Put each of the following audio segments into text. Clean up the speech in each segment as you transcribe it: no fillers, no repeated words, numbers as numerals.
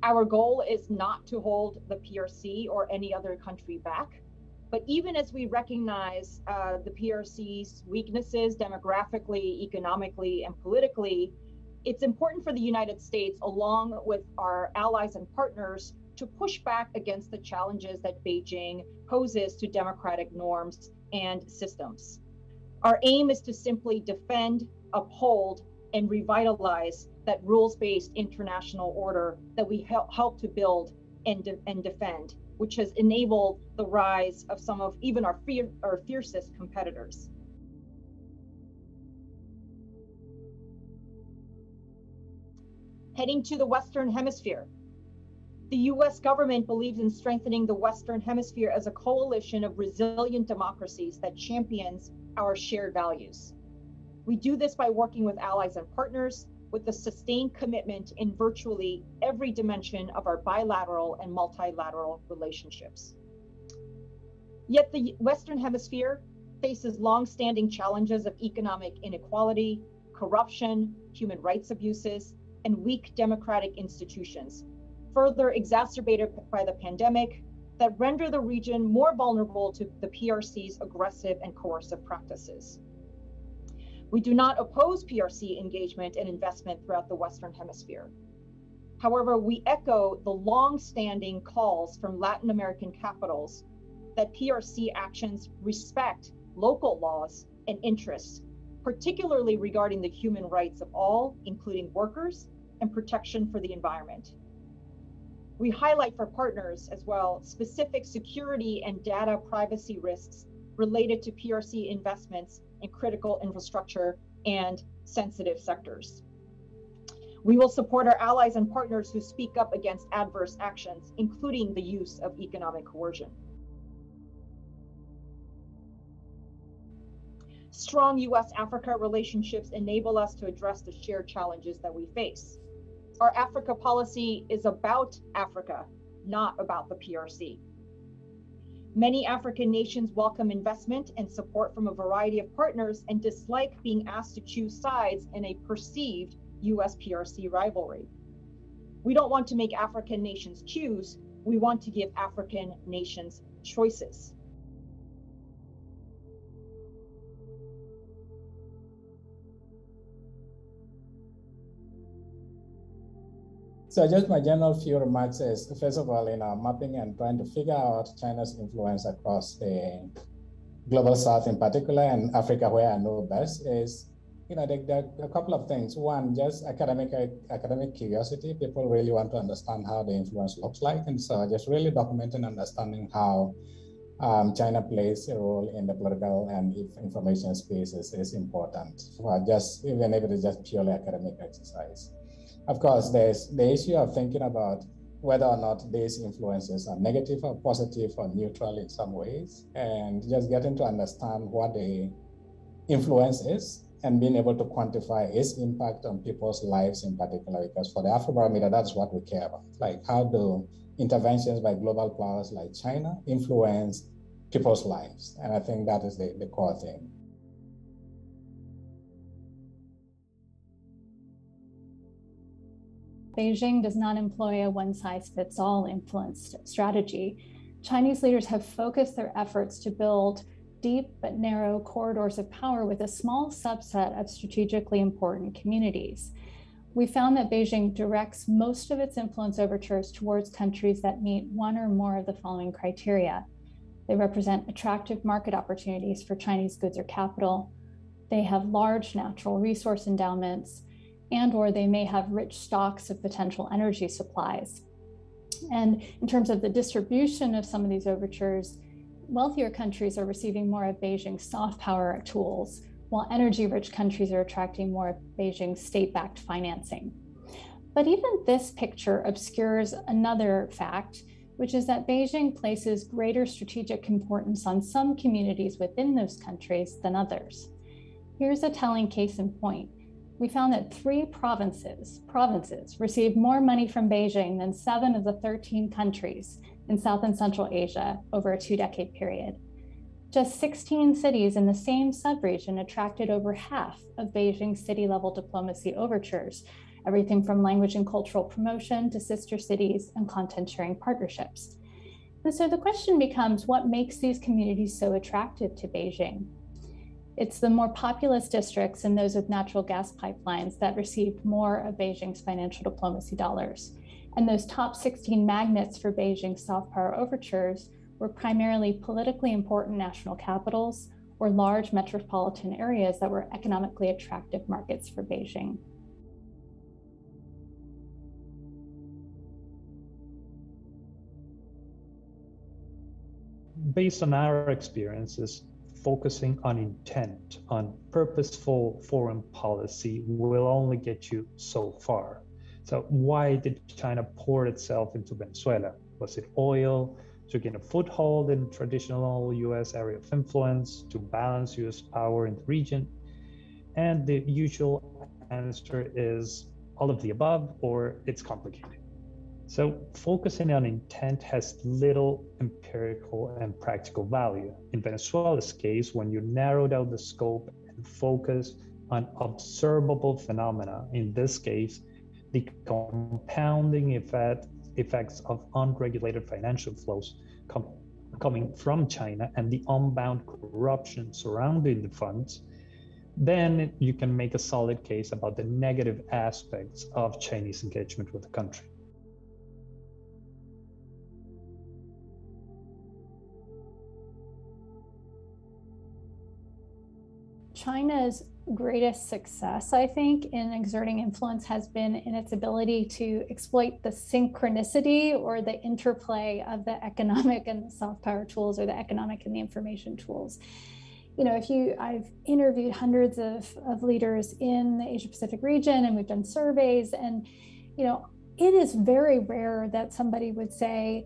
Our goal is not to hold the PRC or any other country back. But even as we recognize the PRC's weaknesses demographically, economically, and politically, it's important for the United States, along with our allies and partners, to push back against the challenges that Beijing poses to democratic norms and systems. Our aim is to simply defend, uphold, and revitalize that rules-based international order that we help to build and defend, which has enabled the rise of some of even our fiercest competitors. Heading to the Western Hemisphere. The US government believes in strengthening the Western Hemisphere as a coalition of resilient democracies that champions our shared values. We do this by working with allies and partners with a sustained commitment in virtually every dimension of our bilateral and multilateral relationships. Yet the Western Hemisphere faces long-standing challenges of economic inequality, corruption, human rights abuses, and weak democratic institutions, further exacerbated by the pandemic, that render the region more vulnerable to the PRC's aggressive and coercive practices. We do not oppose PRC engagement and investment throughout the Western Hemisphere. However, we echo the long-standing calls from Latin American capitals that PRC actions respect local laws and interests, particularly regarding the human rights of all, including workers, and protection for the environment. We highlight for partners as well specific security and data privacy risks related to PRC investments in critical infrastructure and sensitive sectors. We will support our allies and partners who speak up against adverse actions, including the use of economic coercion. Strong US-Africa relationships enable us to address the shared challenges that we face. Our Africa policy is about Africa, not about the PRC. Many African nations welcome investment and support from a variety of partners and dislike being asked to choose sides in a perceived US-PRC rivalry. We don't want to make African nations choose, we want to give African nations choices. So just my general few remarks is, first of all, mapping and trying to figure out China's influence across the global South in particular, and Africa where I know best, is, there are a couple of things. One, just academic curiosity. People really want to understand how the influence looks like. And so just really documenting, understanding how China plays a role in the political and information spaces is important, for just, even if it is just purely academic exercise. Of course, there's the issue of thinking about whether or not these influences are negative or positive or neutral in some ways, and just getting to understand what the influence is and being able to quantify its impact on people's lives in particular, because for the Afrobarometer, that's what we care about. Like, how do interventions by global powers like China influence people's lives? And I think that is the core thing. Beijing does not employ a one-size-fits-all influence strategy. Chinese leaders have focused their efforts to build deep but narrow corridors of power with a small subset of strategically important communities. We found that Beijing directs most of its influence overtures towards countries that meet one or more of the following criteria. They represent attractive market opportunities for Chinese goods or capital. They have large natural resource endowments, and/or they may have rich stocks of potential energy supplies. And in terms of the distribution of some of these overtures, wealthier countries are receiving more of Beijing's soft power tools, while energy-rich countries are attracting more of Beijing's state-backed financing. But even this picture obscures another fact, which is that Beijing places greater strategic importance on some communities within those countries than others. Here's a telling case in point. We found that 3 provinces received more money from Beijing than 7 of the 13 countries in South and Central Asia over a 2-decade period. Just 16 cities in the same sub-region attracted over half of Beijing's city-level diplomacy overtures, everything from language and cultural promotion to sister cities and content sharing partnerships. And so the question becomes, what makes these communities so attractive to Beijing? It's the more populous districts and those with natural gas pipelines that received more of Beijing's financial diplomacy dollars. And those top 16 magnets for Beijing's soft power overtures were primarily politically important national capitals or large metropolitan areas that were economically attractive markets for Beijing. Based on our experiences, focusing on intent, on purposeful foreign policy will only get you so far. So why did China pour itself into Venezuela? Was it oil, to gain a foothold in traditional US area of influence, to balance US power in the region? And the usual answer is all of the above, or it's complicated. So focusing on intent has little empirical and practical value. In Venezuela's case, when you narrow down the scope and focus on observable phenomena, in this case, the compounding effects of unregulated financial flows coming from China and the unbound corruption surrounding the funds, then you can make a solid case about the negative aspects of Chinese engagement with the country. China's greatest success, I think, in exerting influence has been in its ability to exploit the synchronicity or the interplay of the economic and the soft power tools, or the economic and the information tools. You know, I've interviewed hundreds of leaders in the Asia Pacific region, and we've done surveys, and, you know, it is very rare that somebody would say,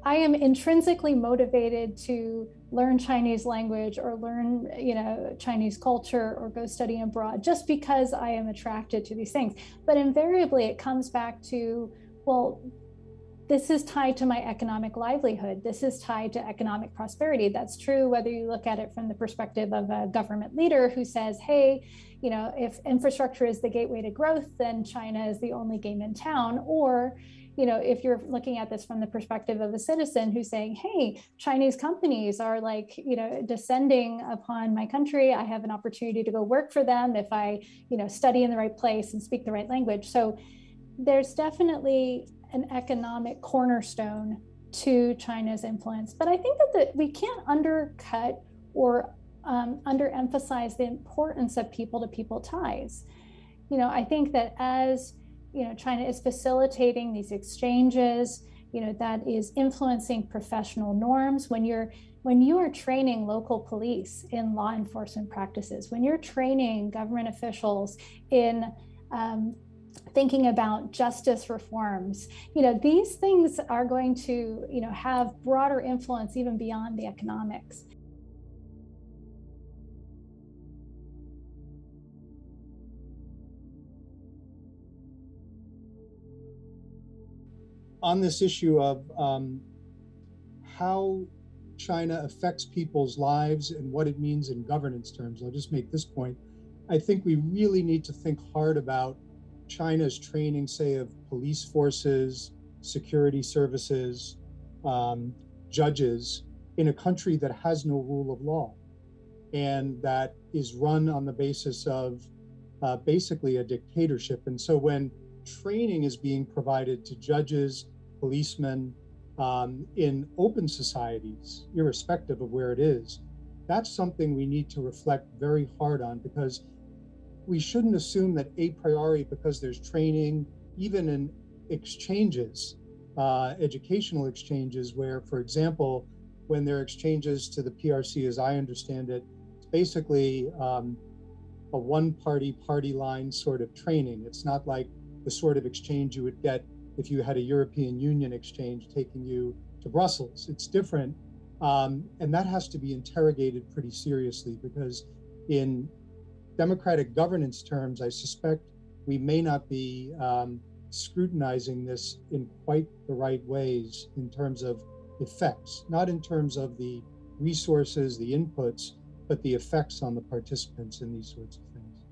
I am intrinsically motivated to learn Chinese language or learn, you know, Chinese culture or go study abroad just because I am attracted to these things. But invariably it comes back to, well, this is tied to my economic livelihood. This is tied to economic prosperity. That's true whether you look at it from the perspective of a government leader who says, hey, you know, if infrastructure is the gateway to growth, then China is the only game in town. Or, you know, if you're looking at this from the perspective of a citizen who's saying, hey, Chinese companies are like, you know, descending upon my country. I have an opportunity to go work for them if I, you know, study in the right place and speak the right language. So there's definitely an economic cornerstone to China's influence. But I think that we can't undercut or underemphasize the importance of people-to-people ties. You know, I think that as you know, China is facilitating these exchanges, you know, that is influencing professional norms. When you are training local police in law enforcement practices, when you're training government officials in thinking about justice reforms, you know, these things are going to, you know, have broader influence even beyond the economics. On this issue of how China affects people's lives and what it means in governance terms, I'll just make this point. I think we really need to think hard about China's training, say, of police forces, security services, judges in a country that has no rule of law and that is run on the basis of basically a dictatorship. And so when training is being provided to judges, policemen in open societies, irrespective of where it is, that's something we need to reflect very hard on, because we shouldn't assume that a priori, because there's training, even in exchanges, educational exchanges, where, for example, when there are exchanges to the PRC, as I understand it, it's basically a one-party line sort of training. It's not like the sort of exchange you would get if you had a European Union exchange taking you to Brussels. It's different, and that has to be interrogated pretty seriously, because in democratic governance terms, I suspect we may not be scrutinizing this in quite the right ways in terms of effects, not in terms of the resources, the inputs, but the effects on the participants in these sorts of things.